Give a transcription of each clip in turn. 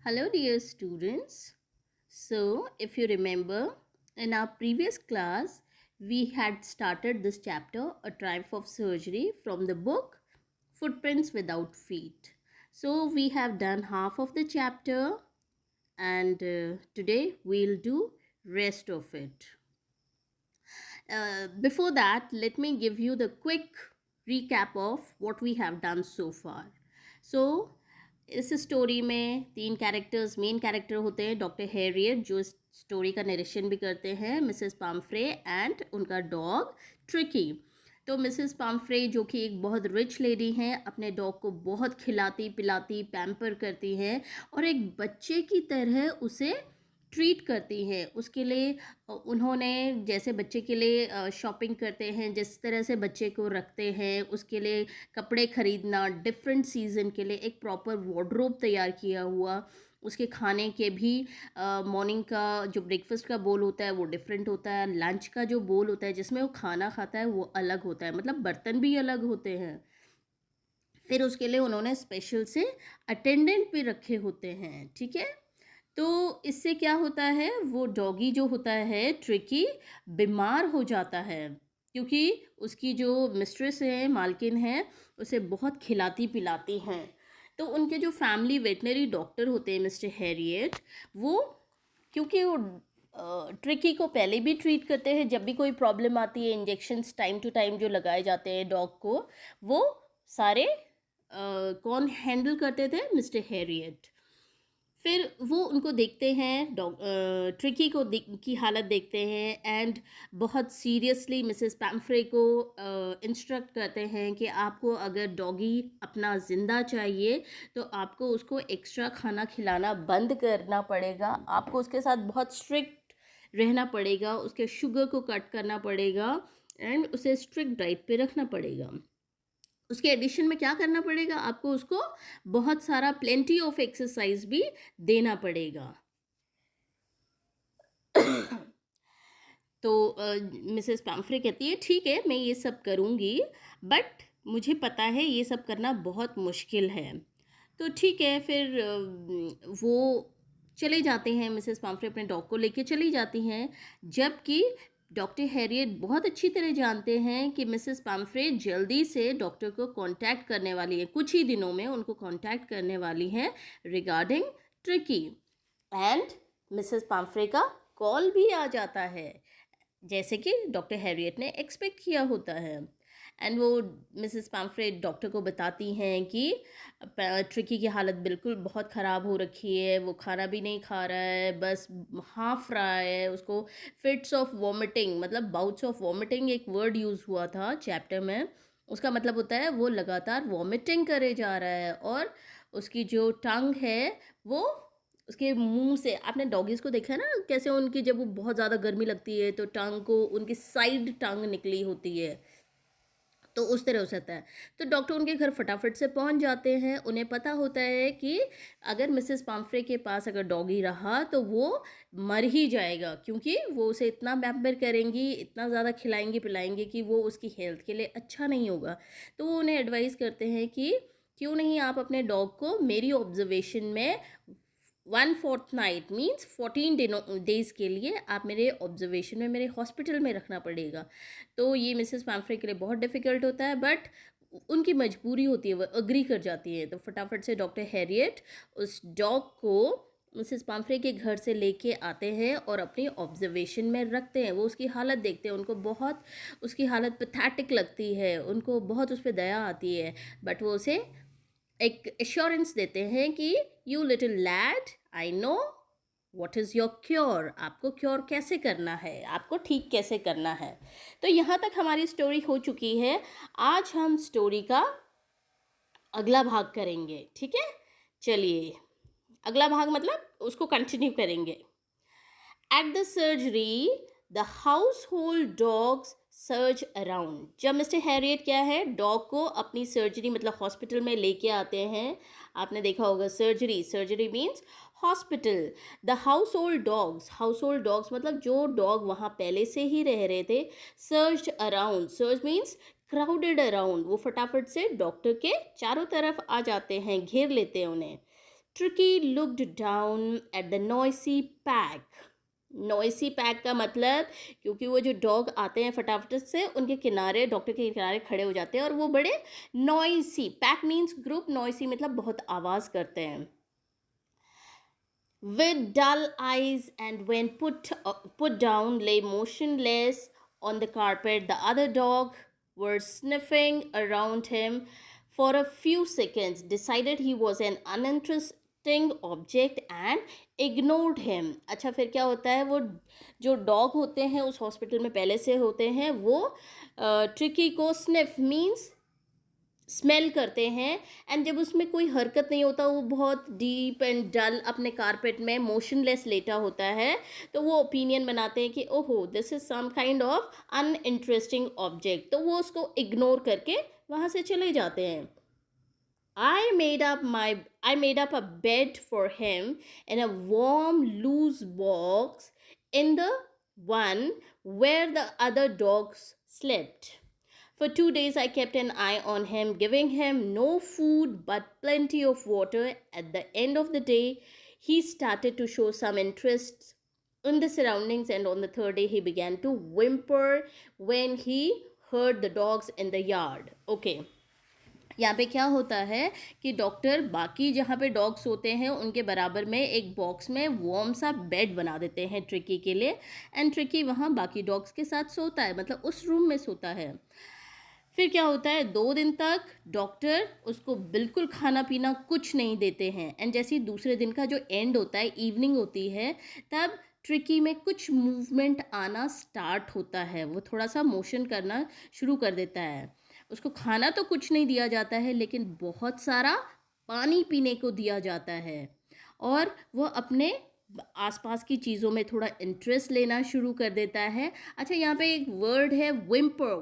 Hello, dear students. So, if you remember, in our previous class, we had started this chapter, A Triumph of Surgery, from the book Footprints Without Feet. So, we have done half of the chapter, and today we'll do rest of it. Before that, let me give you the quick recap of what we have done so far. So, इस story में तीन characters main character होते हैं, doctor Harriet जो इस story का narration भी करते हैं, मिसेस पाम्फ्रे एंड उनका डॉग ट्रिकी। तो मिसेस पाम्फ्रे जो कि एक बहुत रिच लेडी हैं, अपने डॉग को बहुत खिलाती पिलाती पैम्पर करती हैं और एक बच्चे की तरह उसे ट्रीट करती हैं। उसके लिए उन्होंने जैसे बच्चे के लिए शॉपिंग करते हैं, जिस तरह से बच्चे को रखते हैं, उसके लिए कपड़े ख़रीदना, डिफरेंट सीज़न के लिए एक प्रॉपर वार्डरोब तैयार किया हुआ, उसके खाने के भी मॉर्निंग का जो ब्रेकफास्ट का बोल होता है वो डिफरेंट होता है, लंच का जो बोल होता है जिसमें वो खाना खाता है वो अलग होता है, मतलब बर्तन भी अलग होते हैं। फिर उसके लिए उन्होंने स्पेशल से अटेंडेंट भी रखे होते हैं, ठीक है। तो इससे क्या होता है, वो डॉगी जो होता है ट्रिकी बीमार हो जाता है, क्योंकि उसकी जो मिस्ट्रेस है, मालकिन है, उसे बहुत खिलाती पिलाती हैं। तो उनके जो फैमिली वेटनरी डॉक्टर होते हैं मिस्टर हैरियट, वो क्योंकि वो ट्रिकी को पहले भी ट्रीट करते हैं, जब भी कोई प्रॉब्लम आती है इंजेक्शंस टाइम टू टाइम जो लगाए जाते हैं डॉग को, वो सारे कौन हैंडल करते थे, मिस्टर हैरियट। फिर वो उनको देखते हैं, ट्रिकी को की हालत देखते हैं एंड बहुत सीरियसली मिसेस पैम्फ्रे को इंस्ट्रक्ट करते हैं कि आपको अगर डॉगी अपना ज़िंदा चाहिए तो आपको उसको एक्स्ट्रा खाना खिलाना बंद करना पड़ेगा, आपको उसके साथ बहुत स्ट्रिक्ट रहना पड़ेगा, उसके शुगर को कट करना पड़ेगा एंड उसे स्ट्रिक्ट डाइट पे रखना पड़ेगा। उसके एडिशन में क्या करना पड़ेगा, आपको उसको बहुत सारा प्लेंटी ऑफ एक्सरसाइज भी देना पड़ेगा। तो मिसेस पैम्फ्रे कहती है ठीक है मैं ये सब करूँगी, बट मुझे पता है ये सब करना बहुत मुश्किल है। तो ठीक है, फिर वो चले जाते हैं, मिसेस पैम्फ्रे अपने डॉग को लेके चली जाती हैं, जबकि डॉक्टर हैरियट बहुत अच्छी तरह जानते हैं कि मिसेस पैम्फ्रे जल्दी से डॉक्टर को कांटेक्ट करने वाली है, कुछ ही दिनों में उनको कांटेक्ट करने वाली हैं रिगार्डिंग ट्रिकी। एंड मिसेस पैम्फ्रे का कॉल भी आ जाता है, जैसे कि डॉक्टर हैरियट ने एक्सपेक्ट किया होता है। एंड वो मिसेस पैम्फ्रे डॉक्टर को बताती हैं कि ट्रिकी की हालत बिल्कुल बहुत ख़राब हो रखी है, वो खाना भी नहीं खा रहा है, बस हाँफ रहा है, उसको फिट्स ऑफ वॉमिटिंग, मतलब बाउट्स ऑफ वॉमिटिंग एक वर्ड यूज़ हुआ था चैप्टर में, उसका मतलब होता है वो लगातार वॉमिटिंग करे जा रहा है और उसकी जो टंग है वो उसके मुंह से, आपने डॉगीज़ को देखा है ना कैसे उनकी जब वो बहुत ज़्यादा गर्मी लगती है तो टंग को उनकी साइड टंग निकली होती है, तो उस तरह हो सकता है। तो डॉक्टर उनके घर फटाफट से पहुंच जाते हैं, उन्हें पता होता है कि अगर मिसेस पाम्फ्रे के पास अगर डॉगी रहा तो वो मर ही जाएगा, क्योंकि वो उसे इतना पैम्पर करेंगी, इतना ज़्यादा खिलाएंगी पिलाएंगी कि वो उसकी हेल्थ के लिए अच्छा नहीं होगा। तो वो उन्हें एडवाइस करते हैं कि क्यों नहीं आप अपने डॉग को मेरी ऑब्जर्वेशन में 1/4 नाइट मीन्स 14 डेज़ के लिए आप मेरे ऑब्जर्वेशन में, मेरे हॉस्पिटल में रखना पड़ेगा। तो ये मिसेस पैम्फ्रे के लिए बहुत डिफ़िकल्ट होता है, बट उनकी मजबूरी होती है, वो एग्री कर जाती है। तो फटाफट से डॉक्टर हैरियट उस डॉग को मिसेस पैम्फ्रे के घर से लेके आते हैं और अपनी ऑब्जर्वेशन में रखते हैं। वो उसकी हालत देखते हैं, उनको बहुत उसकी हालत पैथेटिक लगती है, उनको बहुत उस पर दया आती है, बट वो उसे एक एश्योरेंस देते हैं कि you little lad, I know what is your cure, आपको क्योर कैसे करना है, आपको ठीक कैसे करना है। तो यहाँ तक हमारी स्टोरी हो चुकी है। आज हम स्टोरी का अगला भाग करेंगे, ठीक है। चलिए, अगला भाग मतलब उसको कंटिन्यू करेंगे। At the surgery the house hold dogs search around. जब मिस्टर हैरियट क्या है, डॉग को अपनी सर्जरी मतलब हॉस्पिटल में लेके आते हैं, आपने देखा होगा surgery, surgery means hospital. The house hold dogs मतलब जो डॉग वहाँ पहले से ही रह रहे थे, search around, search means crowded around, वो फटाफट से डॉक्टर के चारों तरफ आ जाते हैं, घेर लेते हैं उन्हें। Tricky looked down at the noisy pack. Noisy pack का मतलब, क्योंकि वो जो डॉग आते हैं फटाफट से उनके किनारे, डॉक्टर के किनारे खड़े हो जाते हैं और वो बड़े noisy, pack means group, noisy मतलब बहुत आवाज़ करते हैं, with dull eyes, and when put down lay motionless on the carpet. The other dog were sniffing around him for a few seconds, decided he was an uninteresting object and ignored him. अच्छा, फिर क्या होता है, वो जो dog होते हैं उस हॉस्पिटल में पहले से होते हैं, वो ट्रिकी को स्निफ मीन्स स्मेल करते हैं, एंड जब उसमें कोई हरकत नहीं होता, वो बहुत डीप एंड डल अपने कारपेट में मोशनलेस लेटा होता है, तो वो ओपिनियन बनाते हैं कि ओहो this is some kind of uninteresting object, तो वो उसको इग्नोर करके वहाँ से चले जाते हैं. I made up a bed for him in a warm loose box in the one where the other dogs slept. For 2 days, I kept an eye on him, giving him no food but plenty of water. At the end of the day, he started to show some interest in the surroundings, and on the third day, he began to whimper when he heard the dogs in the yard. Okay. यहाँ पे क्या होता है कि doctor बाकी जहाँ पे dogs होते हैं उनके बराबर में एक बॉक्स में वार्म सा बेड बना देते हैं ट्रिकी के लिए, एंड ट्रिकी वहाँ बाकी डॉग्स के साथ सोता है, मतलब उस रूम में सोता है. फिर क्या होता है, 2 दिन तक डॉक्टर उसको बिल्कुल खाना पीना कुछ नहीं देते हैं, एंड जैसे ही दूसरे दिन का जो एंड होता है, इवनिंग होती है, तब ट्रिकी में कुछ मूवमेंट आना स्टार्ट होता है, वो थोड़ा सा मोशन करना शुरू कर देता है. उसको खाना तो कुछ नहीं दिया जाता है, लेकिन बहुत सारा पानी पीने को दिया जाता है, और वो अपने आसपास की चीज़ों में थोड़ा इंटरेस्ट लेना शुरू कर देता है. अच्छा, यहाँ पे एक वर्ड है whimper.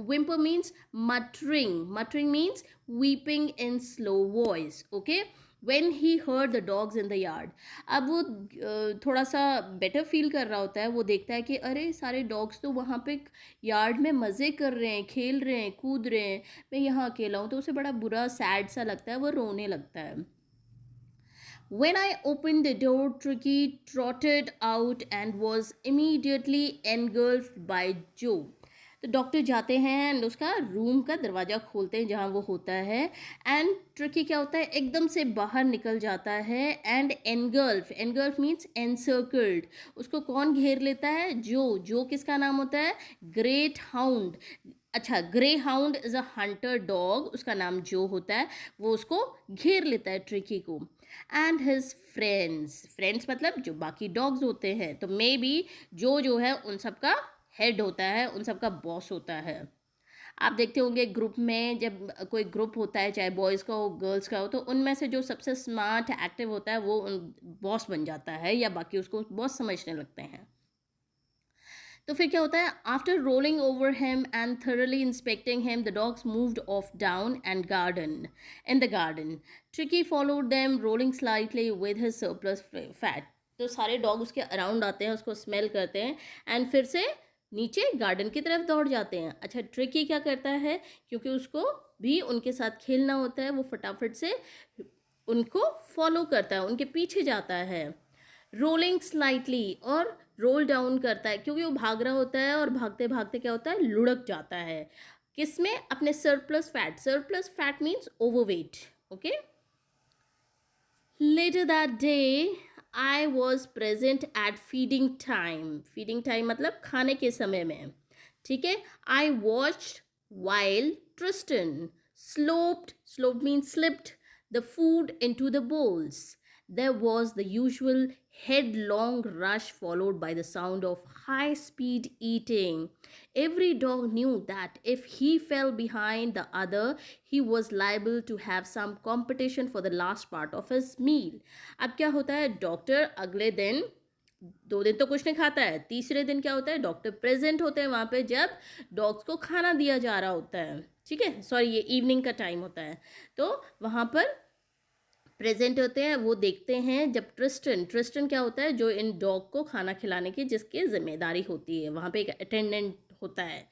Whimper means muttering. Muttering means weeping in slow voice. Okay. When he heard the dogs in the yard, अब वो थोड़ा सा बेटर फील कर रहा होता है, वो देखता है कि अरे सारे डॉग्स तो वहाँ पे यार्ड में मज़े कर रहे हैं, खेल रहे हैं, कूद रहे हैं, मैं यहाँ अकेला हूँ, तो उसे बड़ा बुरा सैड सा लगता है, वो रोने लगता है. When I opened the door, Tricky trotted out and was immediately engulfed by Joe. तो डॉक्टर जाते हैं एंड उसका रूम का दरवाज़ा खोलते हैं जहाँ वो होता है, एंड ट्रिकी क्या होता है, एकदम से बाहर निकल जाता है, एंड एनगल्फ मीन्स एनसर्कल्ड. उसको कौन घेर लेता है, जो किसका नाम होता है, ग्रेट हाउंड. अच्छा, grey hound is a Hunter dog, उसका नाम जो होता है, वो उसको घेर लेता है ट्रिकी को. एंड हिज फ्रेंड्स मतलब जो बाकी डॉग्स होते हैं, तो मे बी जो है उन सब का हेड होता है, उन सब का बॉस होता है. आप देखते होंगे ग्रुप में, जब कोई ग्रुप होता है, चाहे बॉयज़ का हो गर्ल्स का हो, तो उनमें से जो सबसे स्मार्ट एक्टिव होता है वो बॉस बन जाता है, या बाकी उसको बॉस समझने लगते हैं. तो फिर क्या होता है, after rolling over him and thoroughly inspecting him, the dogs moved of down and in the garden. Tricky followed them rolling slightly with his surplus fat. तो सारे डॉग उसके अराउंड आते हैं, उसको स्मेल करते हैं, एंड फिर से नीचे गार्डन की तरफ दौड़ जाते हैं. अच्छा, ट्रिकी क्या करता है, क्योंकि उसको भी उनके साथ खेलना होता है, वो फटाफट से उनको फॉलो करता है, उनके पीछे जाता है. रोलिंग स्लाइटली, और रोल डाउन करता है, क्योंकि वो भाग रहा होता है, और भागते भागते क्या होता है, लुढ़क जाता है. किसमें, अपने surplus fat means overweight. Okay. Later that day I was present at feeding time मतलब खाने के समय में. ठीक है. I watched while Tristan sloped means slipped the food into the bowls. There was the usual headlong rush followed by the sound of high speed eating. Every dog knew that if he fell behind the other, he was liable to have some competition for the last part of his meal. अब क्या होता है, doctor अगले दिन, 2 दिन तो कुछ नहीं खाता है, तीसरे दिन क्या होता है, डॉक्टर प्रेजेंट होते हैं वहाँ पे जब डॉग्स को खाना दिया जा रहा होता है. ठीक है, सॉरी, ये इवनिंग का टाइम होता है, तो वहाँ पर प्रेजेंट होते हैं. वो देखते हैं जब ट्रिस्टन क्या होता है, जो इन डॉग को खाना खिलाने की जिसकी जिम्मेदारी होती है, वहाँ पे एक अटेंडेंट होता है।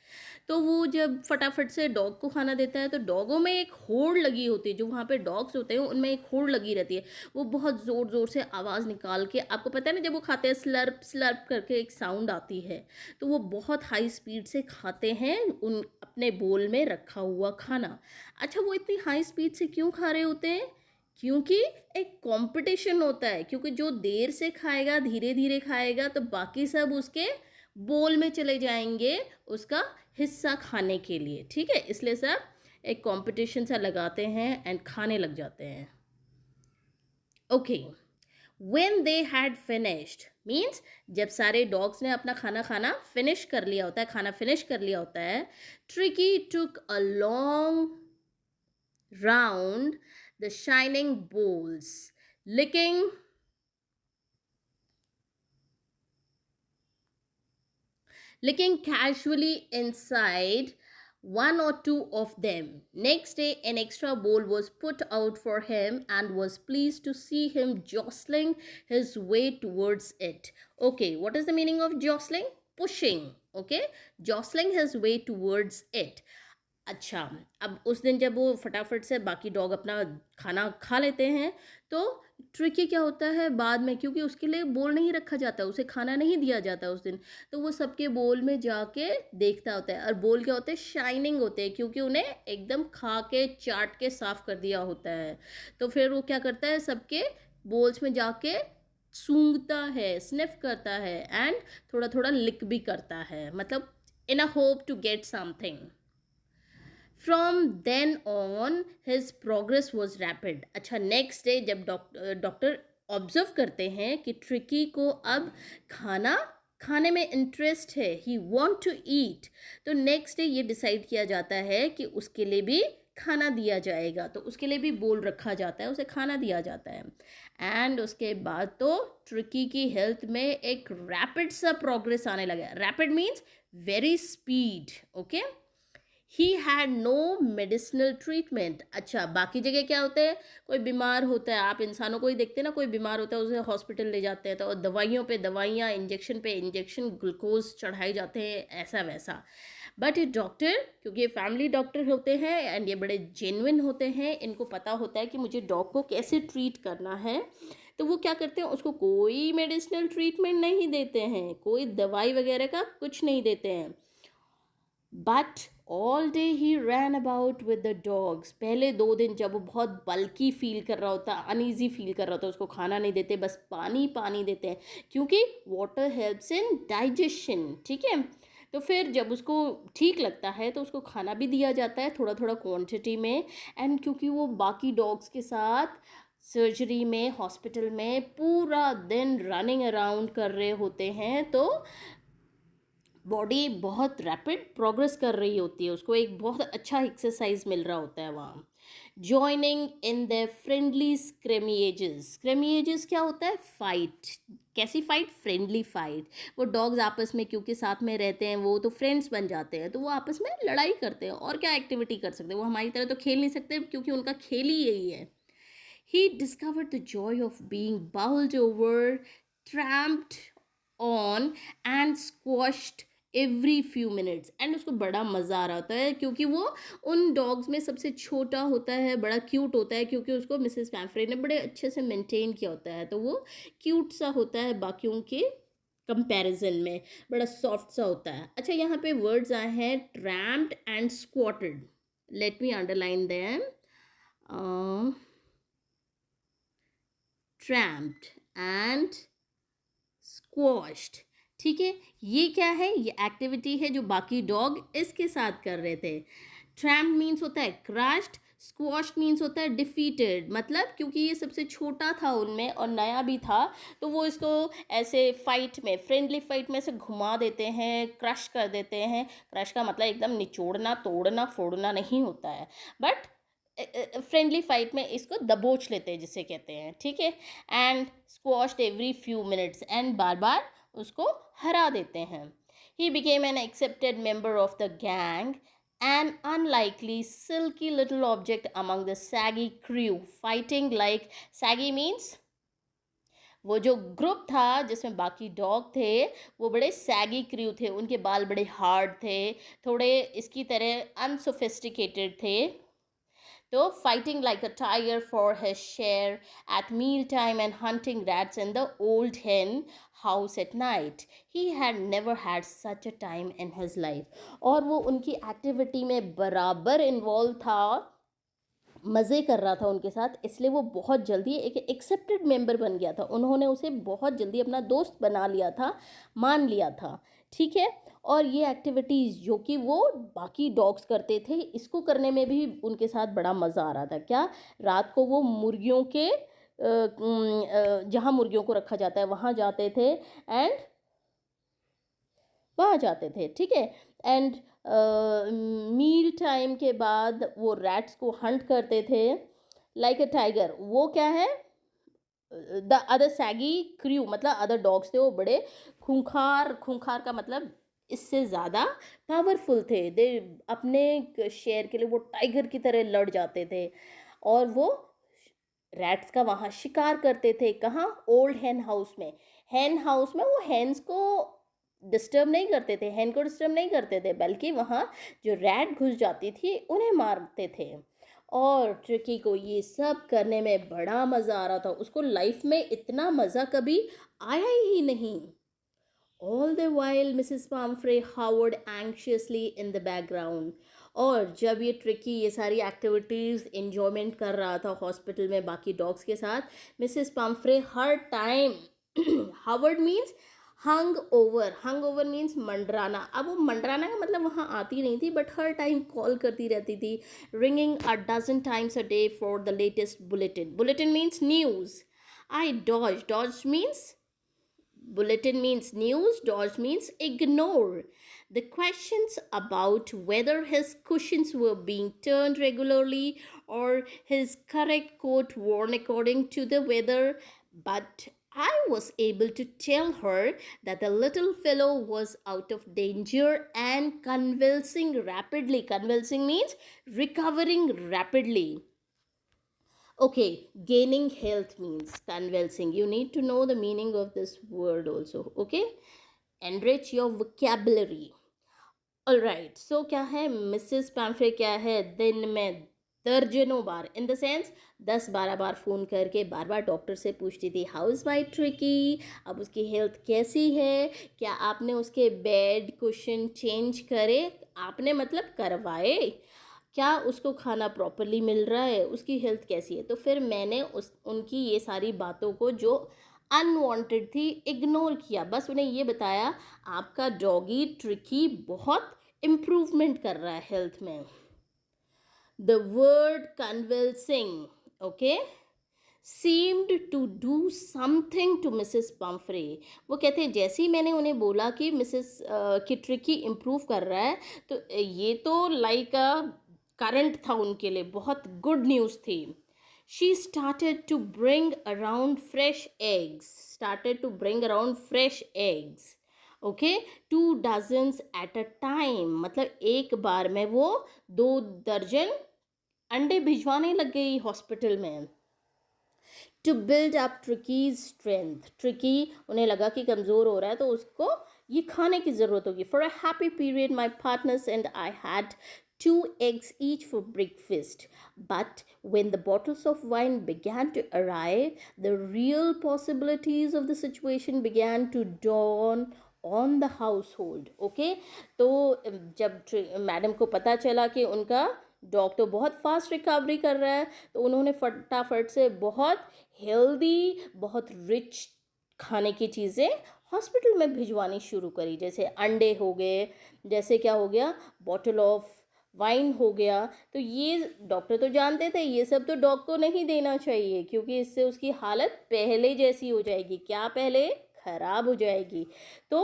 तो वो जब फटाफट से डॉग को खाना देता है तो डॉगों में एक होड़ लगी होती है, जो वहाँ पे डॉग्स होते हैं उनमें एक होड़ लगी रहती है। वो बहुत ज़ोर-ज़ोर से आवाज़ निकाल के, आपको पता है ना, जब वो खाते हैं स्लर्प स्लर्प करके एक साउंड आती है, तो वो बहुत हाई स्पीड से खाते हैं उन अपने बोल में रखा हुआ खाना। अच्छा, वो इतनी हाई स्पीड से क्यों खा रहे होते हैं? क्योंकि एक कॉम्पिटिशन होता है, क्योंकि जो देर से खाएगा, धीरे-धीरे खाएगा, तो बाकी सब उसके बोल में चले जाएँगे उसका हिस्सा खाने के लिए, ठीक है? इसलिए सब एक कॉम्पिटिशन सा लगाते हैं एंड खाने लग जाते हैं। Okay, when they had finished means जब सारे डॉग्स ने अपना खाना खाना फिनिश कर लिया होता है, खाना फिनिश कर लिया होता है, tricky took a long round the shining bowls, licking casually inside one or two of them. Next day, an extra bowl was put out for him and was pleased to see him jostling his way towards it. Okay, what is the meaning of jostling? Pushing. Okay, jostling his way towards it. अच्छा, अब उस दिन जब वो फटाफट से बाकी dog अपना खाना खा लेते हैं, तो ट्रिकी क्या होता है बाद में, क्योंकि उसके लिए बोल नहीं रखा जाता, उसे खाना नहीं दिया जाता उस दिन, तो वो सबके बोल में जाके देखता होता है, और बोल क्या होते हैं? शाइनिंग होते हैं, क्योंकि उन्हें एकदम खा के चाट के साफ कर दिया होता है। तो फिर वो क्या करता है? सबके बोल्स में जाके सूंघता है, स्निफ करता है एंड थोड़ा थोड़ा लिक भी करता है, मतलब in a hope to get something. From then on his progress was rapid. अच्छा, नेक्स्ट डे जब डॉक्टर ऑब्जर्व करते हैं कि ट्रिकी को अब खाना खाने में इंटरेस्ट है, ही वॉन्ट टू ईट, तो नेक्स्ट डे ये डिसाइड किया जाता है कि उसके लिए भी खाना दिया जाएगा, तो उसके लिए भी बोल रखा जाता है, उसे खाना दिया जाता है। एंड उसके बाद तो ट्रिकी की हेल्थ में एक रैपिड सा प्रोग्रेस आने लगा। Rapid means very speed. Okay, he had no medicinal treatment. अच्छा, बाकी जगह क्या होते हैं? कोई बीमार होता है, आप इंसानों को ही देखते हैं ना, कोई बीमार होता है उसे हॉस्पिटल ले जाते हैं, तो दवाइयों पे दवाइयाँ, इंजेक्शन पे इंजेक्शन, ग्लूकोज चढ़ाए जाते हैं, ऐसा वैसा। बट ये डॉक्टर, क्योंकि ये फैमिली डॉक्टर होते हैं एंड ये बड़े जेन्युइन होते हैं, इनको पता होता है कि मुझे डॉग को कैसे ट्रीट करना है, तो वो क्या करते हैं? उसको कोई मेडिसिनल ट्रीटमेंट नहीं देते हैं, कोई दवाई वगैरह का कुछ नहीं देते हैं। But all day he ran about with the dogs. पहले 2 दिन जब वो बहुत बल्की फील कर रहा होता, अनईजी फील कर रहा होता, उसको खाना नहीं देते, बस पानी पानी देते हैं, क्योंकि वाटर हेल्प्स इन डाइजेशन, ठीक है? तो फिर जब उसको ठीक लगता है तो उसको खाना भी दिया जाता है थोड़ा थोड़ा क्वांटिटी में। एंड क्योंकि वो बाकी डॉग्स के साथ सर्जरी में, हॉस्पिटल में पूरा दिन रनिंग अराउंड कर रहे होते हैं, तो बॉडी बहुत रैपिड प्रोग्रेस कर रही होती है, उसको एक बहुत अच्छा एक्सरसाइज मिल रहा होता है वहाँ। Joining in the friendly scrimmages. Scrimmages क्या होता है? फाइट। कैसी फाइट? Friendly fight. वो डॉग्स आपस में क्योंकि साथ में रहते हैं, वो तो फ्रेंड्स बन जाते हैं, तो वो आपस में लड़ाई करते हैं, और क्या एक्टिविटी कर सकते हैं? वो हमारी तरह तो खेल नहीं सकते, क्योंकि उनका खेल ही यही है। He discovered the joy of being bowled over, tramped on and squashed every few minutes, and उसको बड़ा मज़ा आ रहा होता है, क्योंकि वो उन डॉग्स में सबसे छोटा होता है, बड़ा क्यूट होता है, क्योंकि उसको मिसेस पैम्फ्रे ने बड़े अच्छे से मेंटेन किया होता है, तो वो क्यूट सा होता है बाकियों के कंपैरिजन में, बड़ा सॉफ्ट सा होता है। अच्छा, यहाँ पे वर्ड्स आए हैं tramped and squatted. Let me underline them. Tramped and squashed, ठीक है? ये क्या है? ये एक्टिविटी है जो बाकी डॉग इसके साथ कर रहे थे। ट्रैम्प मीन्स होता है क्रश्ड, स्क्वॉश्ड मीन्स होता है डिफीटेड, मतलब क्योंकि ये सबसे छोटा था उनमें और नया भी था, तो वो इसको ऐसे फाइट में, फ्रेंडली फाइट में से घुमा देते हैं, क्रश कर देते हैं। क्रश का मतलब एकदम निचोड़ना, तोड़ना, फोड़ना नहीं होता है, बट फ्रेंडली फाइट में इसको दबोच लेते हैं जिसे कहते हैं, ठीक है? And squashed every few minutes, and बार बार उसको हरा देते हैं। He became an accepted member of the gang, an unlikely silky little object among the saggy crew, fighting like, saggy means वो जो ग्रुप था जिसमें बाकी डॉग थे, वो बड़े सैगी क्रू थे, उनके बाल बड़े हार्ड थे, थोड़े इसकी तरह अनसोफिस्टिकेटेड थे। तो fighting like a tiger for his share at mealtime and hunting rats in the old hen house at night. He had never had such a time in his life. और वो उनकी activity में बराबर involve था, मज़े कर रहा था उनके साथ, इसलिए वो बहुत जल्दी एक एक्सेप्टेड मेंबर बन गया था। उन्होंने उसे बहुत जल्दी अपना दोस्त बना लिया था, मान लिया था, ठीक है। और ये एक्टिविटीज़ जो कि वो बाकी डॉग्स करते थे, इसको करने में भी उनके साथ बड़ा मज़ा आ रहा था। क्या, रात को वो मुर्गियों के जहाँ मुर्गियों को रखा जाता है वहाँ जाते थे, एंड वहाँ जाते थे, ठीक है। एंड मील टाइम के बाद वो रैट्स को हंट करते थे लाइक अ टाइगर। वो क्या है, द अदर सैगी क्रू मतलब अदर डॉग्स थे, वो बड़े खूंखार, खूंखार का मतलब इससे ज़्यादा पावरफुल थे। दे अपने शेर के लिए वो टाइगर की तरह लड़ जाते थे, और वो रैट्स का वहाँ शिकार करते थे। कहाँ, ओल्ड hen हाउस में। hen हाउस में वो हेन्स को डिस्टर्ब नहीं करते थे, hen को डिस्टर्ब नहीं करते थे, बल्कि वहाँ जो रैट घुस जाती थी उन्हें मारते थे। और ट्रिकी को ये सब करने में बड़ा मज़ा आ रहा था, उसको लाइफ में इतना मज़ा कभी आया ही नहीं। All the while Mrs. Pumphrey hovered anxiously in the background. और जब ये ट्रिकी ये सारी एक्टिविटीज़ एंजॉयमेंट कर रहा था हॉस्पिटल में बाकी डॉग्स के साथ, मिसेस पम्फ्रे हर time hovered means hung over means मंडराना। अब वो मंडराना का मतलब वहाँ आती नहीं थी, बट हर टाइम कॉल करती रहती थी, ringing a dozen times a day for the latest bulletin. Bulletin means news. I dodge means bulletin means news, dodge means ignore. The questions about whether his cushions were being turned regularly or his correct coat worn according to the weather, but I was able to tell her that the little fellow was out of danger and convulsing rapidly. Convulsing means recovering rapidly. Okay, gaining health means convulsing. You need to know the meaning of this word also. Okay, enrich your vocabulary. All right. So क्या है, Mrs पैम्फ्रे क्या है, दिन में दर्जनों बार, in the sense 10-12 बार phone करके बार बार डॉक्टर से पूछती थी, हाउ इज़ माई ट्रिकी, अब उसकी हेल्थ कैसी है, क्या आपने उसके बेड कुशन चेंज करे, आपने मतलब करवाए, क्या उसको खाना प्रॉपरली मिल रहा है, उसकी हेल्थ कैसी है। तो फिर मैंने उनकी ये सारी बातों को जो अनवांटेड थी इग्नोर किया, बस उन्हें ये बताया आपका डॉगी ट्रिकी बहुत इम्प्रूवमेंट कर रहा है हेल्थ में। The word convulsing, okay, seemed to do something to Mrs Pumphrey. वो कहते हैं जैसे ही मैंने उन्हें बोला कि मिसेस की ट्रिकी इम्प्रूव कर रहा है, तो ये तो लाइक अ करंट था उनके लिए, बहुत गुड न्यूज़ थी। She started to bring around fresh eggs, started to bring around fresh eggs, okay, 2 dozens at a time, मतलब एक बार में वो 2 दर्जन अंडे भिजवाने लग गई हॉस्पिटल में। To build up Tricki's strength, Tricki उन्हें लगा कि कमज़ोर हो रहा है तो उसको ये खाने की ज़रूरत होगी। For a happy period my partners and I had 2 eggs each for breakfast. But when the bottles of wine began to arrive, the real possibilities of the situation began to dawn on the household. Okay, तो जब madam को पता चला कि उनका dog तो बहुत fast recovery कर रहा है, तो उन्होंने फटाफट से बहुत हेल्दी, बहुत रिच खाने की चीज़ें हॉस्पिटल में भिजवानी शुरू करी। जैसे अंडे हो गए, जैसे क्या हो गया, बॉटल ऑफ वाइन हो गया। तो ये डॉक्टर तो जानते थे ये सब तो डॉग को नहीं देना चाहिए, क्योंकि इससे उसकी हालत पहले जैसी हो जाएगी। क्या पहले, ख़राब हो जाएगी। तो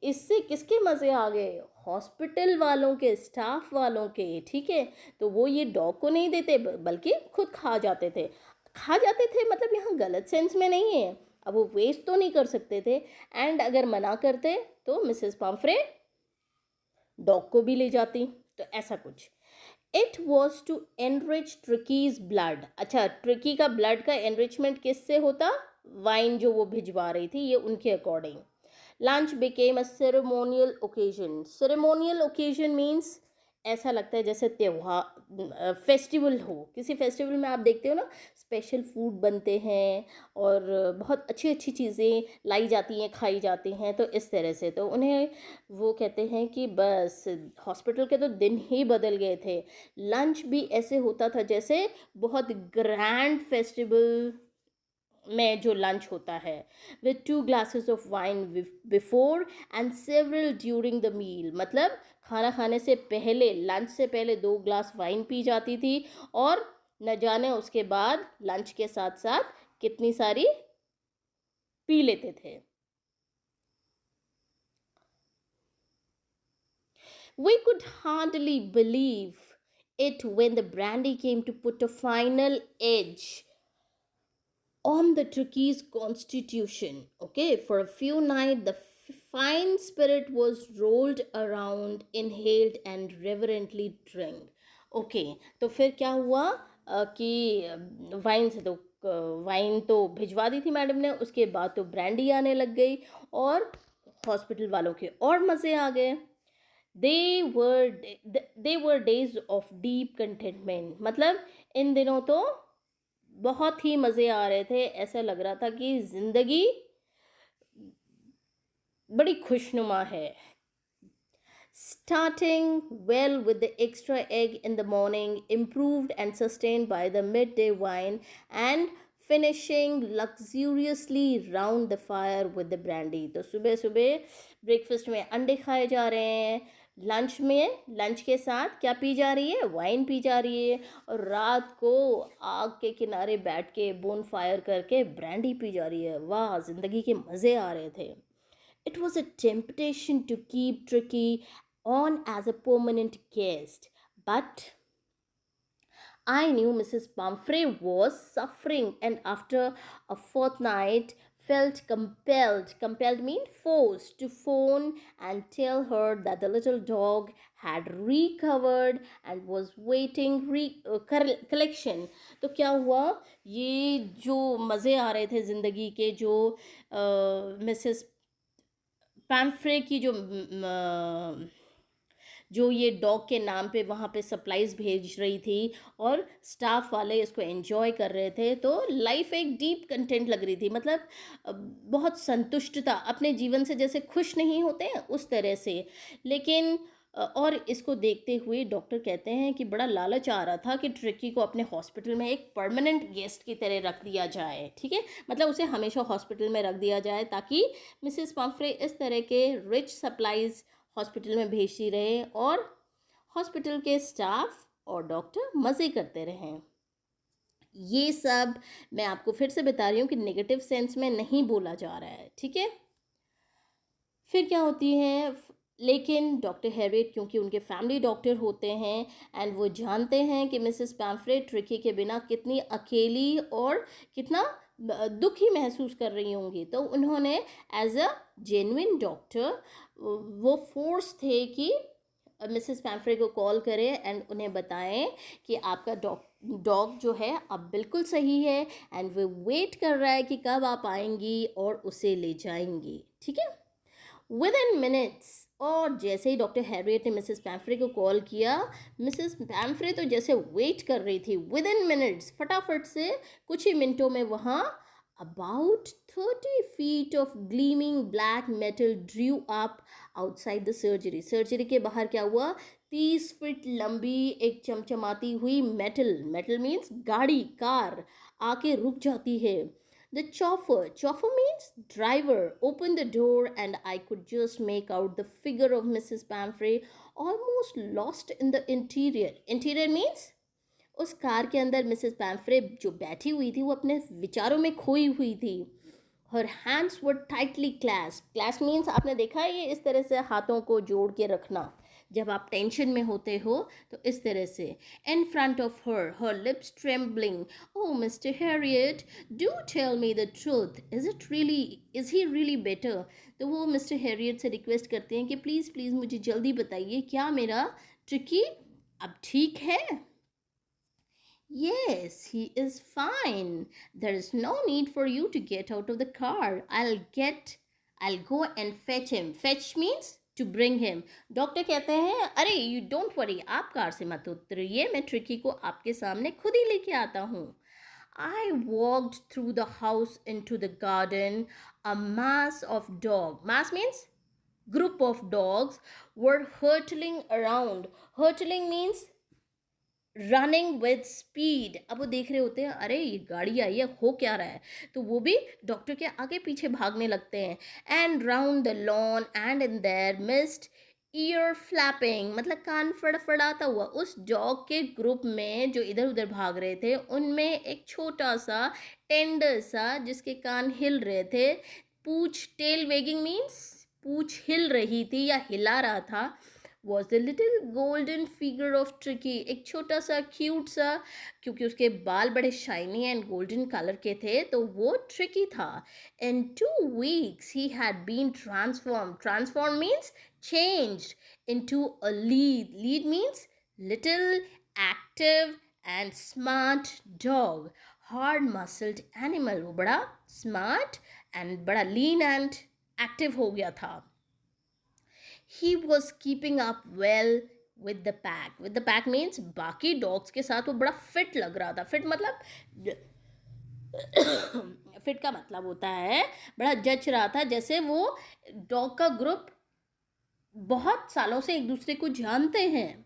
इससे किसके मज़े आ गए, हॉस्पिटल वालों के, स्टाफ वालों के, ठीक है। तो वो ये डॉग को नहीं देते बल्कि खुद खा जाते थे। खा जाते थे मतलब यहाँ गलत सेंस में नहीं है, अब वो वेस्ट तो नहीं कर सकते थे, एंड अगर मना करते तो मिसेस पम्फ्रे डॉग को भी ले जाती। तो ऐसा कुछ। It was to enrich Tricki's blood. अच्छा, ट्रिकी का ब्लड का एनरिचमेंट किससे होता, वाइन जो वो भिजवा रही थी, ये उनके according. Lunch became a ceremonial occasion. Ceremonial occasion means ऐसा लगता है जैसे त्योहार, फेस्टिवल हो। किसी फेस्टिवल में आप देखते हो ना, स्पेशल फूड बनते हैं और बहुत अच्छी अच्छी चीज़ें लाई जाती हैं, खाई जाती हैं, तो इस तरह से तो उन्हें वो कहते हैं कि बस हॉस्पिटल के तो दिन ही बदल गए थे। लंच भी ऐसे होता था जैसे बहुत ग्रैंड फेस्टिवल में जो लंच होता है, with 2 glasses of wine before and several during the meal. मतलब खाना खाने से पहले, लंच से पहले 2 ग्लास वाइन पी जाती थी, और न जाने उसके बाद लंच के साथ साथ कितनी सारी पी लेते थे। We could hardly believe it when the brandy came to put a final edge on the Turkey's constitution. Okay, for a few nights, the fine spirit was rolled around, inhaled, and reverently drank. Okay, तो फिर क्या हुआ कि wine से तो wine तो भिजवा दी थी मैडम ने, उसके बाद तो ब्रांडी आने लग गई और हॉस्पिटल वालों के और मज़े आ गए। दे वर दे वर डेज ऑफ डीप कंटेंटमेंट। मतलब इन दिनों तो बहुत ही मज़े आ रहे थे, ऐसा लग रहा था कि ज़िंदगी बड़ी खुशनुमा है। Starting well with the extra egg in the morning, improved and sustained by the midday wine, and finishing luxuriously round the fire with the brandy। तो सुबह सुबह ब्रेकफास्ट में अंडे खाए जा रहे हैं, लंच के साथ क्या पी जा रही है, वाइन पी जा रही है, और रात को आग के किनारे बैठ के बोन फायर करके ब्रांडी पी जा रही है। वाह, ज़िंदगी के मज़े आ रहे थे। It was a temptation to keep Tricky on as a permanent guest, but I knew Mrs. Pumphrey was suffering, and after a fortnight felt compelled mean forced, to phone and tell her that the little dog had recovered and was waiting collection। तो क्या हुआ, ये जो मज़े आ रहे थे ज़िंदगी के, जो मिसेस पैम्फ्रे की जो ये डॉग के नाम पे वहाँ पे सप्लाईज भेज रही थी और स्टाफ वाले इसको एंजॉय कर रहे थे, तो लाइफ एक डीप कंटेंट लग रही थी। मतलब बहुत संतुष्टता, अपने जीवन से जैसे खुश नहीं होते हैं उस तरह से। लेकिन और इसको देखते हुए डॉक्टर कहते हैं कि बड़ा लालच आ रहा था कि ट्रिकी को अपने हॉस्पिटल में एक परमानेंट गेस्ट की तरह रख दिया जाए। ठीक है, मतलब उसे हमेशा हॉस्पिटल में रख दिया जाए ताकि मिसेस पम्फ्रे इस तरह के रिच सप्लाईज हॉस्पिटल में भेजती रहे और हॉस्पिटल के स्टाफ और डॉक्टर मज़े करते रहें। ये सब मैं आपको फिर से बता रही हूँ कि नेगेटिव सेंस में नहीं बोला जा रहा है। ठीक है, फिर क्या होती है, लेकिन डॉक्टर हैरियट क्योंकि उनके फैमिली डॉक्टर होते हैं एंड वो जानते हैं कि मिसेस पैम्फ्रे ट्रिकी के बिना कितनी अकेली और कितना दुखी महसूस कर रही होंगी, तो उन्होंने एज अ जेन्युइन डॉक्टर वो फोर्स थे कि मिसेस पैम्फ्रे को कॉल करें एंड उन्हें बताएं कि आपका डॉग जो है अब बिल्कुल सही है एंड वो वेट कर रहा है कि कब आप आएंगी और उसे ले जाएंगी। ठीक है, विद इन मिनट्स। और जैसे ही डॉक्टर हैरियट ने मिसेस पैम्फ्रे को कॉल किया, मिसेस पैम्फ्रे तो जैसे वेट कर रही थी, विद इन मिनट्स, फटाफट से कुछ ही मिनटों में वहाँ about 30 feet of gleaming black metal drew up outside the surgery। Surgery के बाहर क्या हुआ, 30 फीट लंबी एक चमचमाती हुई मेटल मीन्स गाड़ी, कार आके रुक जाती है। The chauffeur means driver, opened the door and I could just make out the figure of Mrs. Pamphray almost lost in the interior। Interior means उस कार के अंदर मिसेस पैम्फ्रे जो बैठी हुई थी वो अपने विचारों में खोई हुई थी। Her hands were tightly clasp means आपने देखा है ये इस तरह से हाथों को जोड़ के रखना, जब आप टेंशन में होते हो तो इस तरह से। In front of her lips trembling, oh mister Herriot do tell me the truth, is he really better. तो वो मिस्टर हैरियट से रिक्वेस्ट करते हैं कि प्लीज़ प्लीज़ मुझे जल्दी बताइए, क्या मेरा ट्रिकी अब ठीक है। Yes, he is fine. There is no need for you to get out of the car. I'll go and fetch him. Fetch means to bring him. Doctor कहते हैं अरे यू डोंट वरी, आप car से मत उतरिए, मैं tricky को आपके सामने खुद ही लेके आता हूँ. I walked through the house into the garden. A mass of dog. Mass means group of dogs were hurtling around. Hurtling means running with speed. अब वो देख रहे होते हैं अरे ये गाड़ी आई है, हो क्या रहा है, तो वो भी डॉक्टर के आगे पीछे भागने लगते हैं. And round the lawn and in their mist year flapping, मतलब कान फड़फड़ाता हुआ. उस डॉग के ग्रुप में जो इधर उधर भाग रहे थे उनमें एक छोटा सा टेंडर सा जिसके कान हिल रहे थे. पूछ, टेल वेगिंग मीन्स पूछ हिल रही थी या हिला रहा था, was the little golden figure of tricky. एक छोटा सा क्यूट सा, क्योंकि उसके बाल बड़े शाइनी एंड गोल्डन कलर के थे तो वो ट्रिकी था. In 2 weeks he had been transform. Transform means changed into a lead. Lead means little, active and smart dog. Hard muscled animal. वो बड़ा smart and बड़ा lean and active हो गया था. He was keeping up well with the pack. With the pack means बाकी dogs के साथ वो बड़ा फिट लग रहा था. फिट मतलब फिट का मतलब होता है बड़ा जच रहा था, जैसे वो डॉग का ग्रुप बहुत सालों से एक दूसरे को जानते हैं.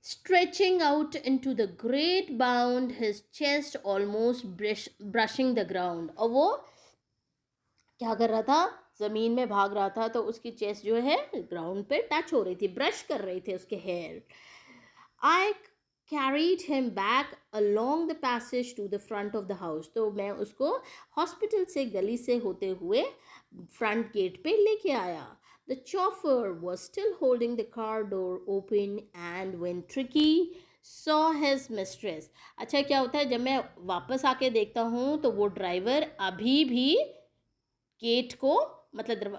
Stretching out into the great bound, his chest almost brushing the ground. और वो क्या कर रहा था, ज़मीन में भाग रहा था तो उसकी चेस्ट जो है ग्राउंड पे टच हो रही थी, ब्रश कर रही थी उसके hair. I carried him back along the passage to the front of the house. तो मैं उसको हॉस्पिटल से गली से होते हुए फ्रंट गेट पे लेके आया. The chauffeur was still holding the car door open and when Tricki saw his mistress. अच्छा क्या होता है, जब मैं वापस आके देखता हूँ तो वो ड्राइवर अभी भी गेट को मतलब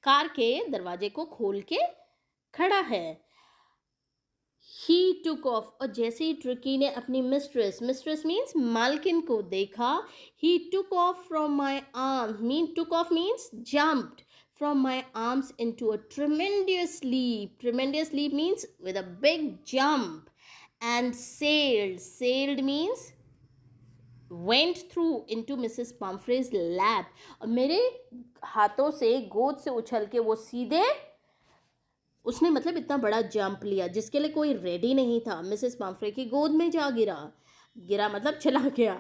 कार के दरवाजे को खोल के खड़ा है. ही टुक ऑफ. और जैसे ही ट्रिकी ने अपनी मिस्ट्रेस मीन्स मालकिन को देखा, he took off from my arms. Took off means jumped from my arms into a tremendous leap. Tremendous leap means with a big jump. And sailed means went through into Mrs. Pumphrey's lap. और मेरे हाथों से गोद से उछल के वो सीधे, उसने मतलब इतना बड़ा जंप लिया जिसके लिए कोई रेडी नहीं था, मिसेस पम्फ्रे की गोद में जा गिरा मतलब चला गया.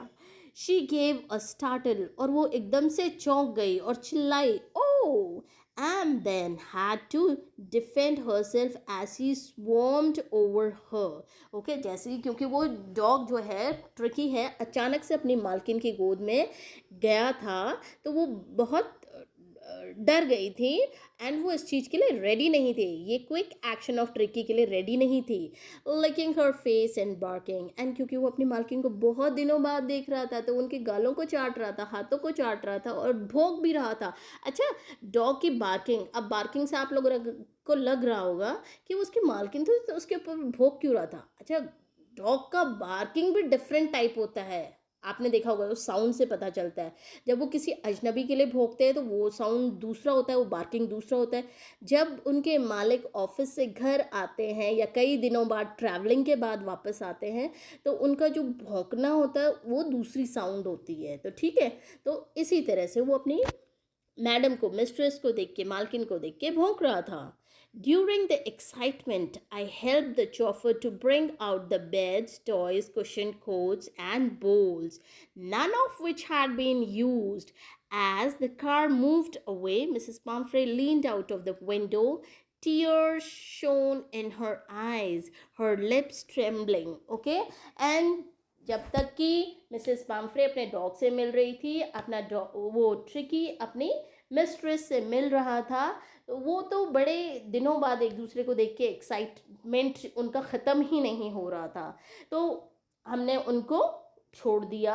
She gave a startle. और वो एकदम से चौंक गई और चिल्लाई oh, and then had to defend herself as he swarmed over her. Okay, जैसे ही क्योंकि वो डॉग जो है ट्रिकी है अचानक से अपनी मालकिन की गोद में गया था तो वो बहुत डर गई थी एंड वो इस चीज़ के लिए रेडी नहीं थी, ये क्विक एक्शन ऑफ ट्रिकी के लिए रेडी नहीं थी. Licking her face and barking. And क्योंकि वो अपनी मालकिन को बहुत दिनों बाद देख रहा था तो उनके गालों को चाट रहा था, हाथों को चाट रहा था और भौंक भी रहा था. अच्छा, डॉग की बार्किंग, अब बार्किंग से आप लोग को लग रहा होगा कि वो उसकी मालकिन थी तो उसके ऊपर भौंक क्यों रहा था. अच्छा, डॉग का बार्किंग भी डिफरेंट टाइप होता है, आपने देखा होगा, उस साउंड से पता चलता है. जब वो किसी अजनबी के लिए भौंकते हैं तो वो साउंड दूसरा होता है, वो बार्किंग दूसरा होता है. जब उनके मालिक ऑफिस से घर आते हैं या कई दिनों बाद ट्रैवलिंग के बाद वापस आते हैं तो उनका जो भौंकना होता है वो दूसरी साउंड होती है. तो ठीक है, तो इसी तरह से वो अपनी मैडम को, मिस्ट्रेस को देख के, मालकिन को देख के भौंक रहा था. During the excitement, I helped the chauffeur to bring out the beds, toys, cushion coats, and bowls, none of which had been used. As the car moved away, Mrs. Pumphrey leaned out of the window, tears shone in her eyes, her lips trembling. Okay, and जब तक कि Mrs पाम्फ्रे अपने dog से मिल रही थी, अपना वो tricky अपनी मिस्ट्रेस से मिल रहा था, तो वो तो बड़े दिनों बाद एक दूसरे को देख के एक्साइटमेंट उनका ख़त्म ही नहीं हो रहा था. तो हमने उनको छोड़ दिया.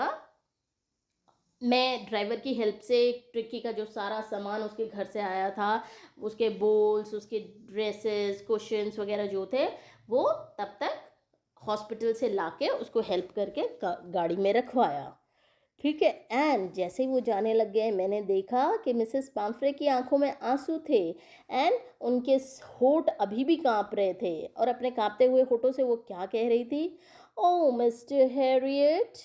मैं ड्राइवर की हेल्प से ट्रिकी का जो सारा सामान उसके घर से आया था, उसके बोल्स, उसके ड्रेसेस, कुशन्स वगैरह जो थे, वो तब तक हॉस्पिटल से लाके उसको हेल्प करके गाड़ी में रखवाया। ठीक है। एंड जैसे ही वो जाने लग गए, मैंने देखा कि मिसेस पाम्फ्रे की आंखों में आंसू थे एंड उनके होठ अभी भी कांप रहे थे, और अपने कांपते हुए होठों से वो क्या कह रही थी, oh mister Herriot,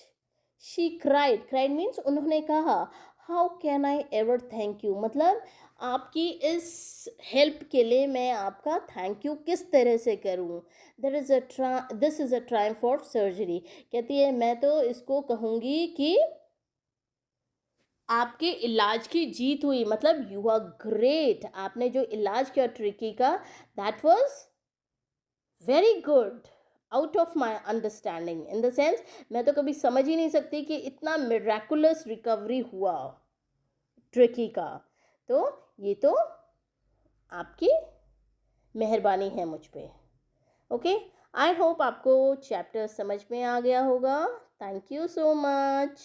she cried. Cried means उन्होंने कहा, how can I ever thank you, मतलब आपकी इस हेल्प के लिए मैं आपका थैंक यू किस तरह से करूं। This is a Triumph of surgery. कहती है मैं तो इसको कहूँगी कि आपके इलाज की जीत हुई, मतलब यू आर ग्रेट, आपने जो इलाज किया ट्रिकी का, that was very good, out of my understanding, in the sense मैं तो कभी समझ ही नहीं सकती कि इतना मिराकुलस रिकवरी हुआ ट्रिकी का। तो ये तो आपकी मेहरबानी है मुझ पे। ओके, आई होप आपको चैप्टर समझ में आ गया होगा। Thank you so much.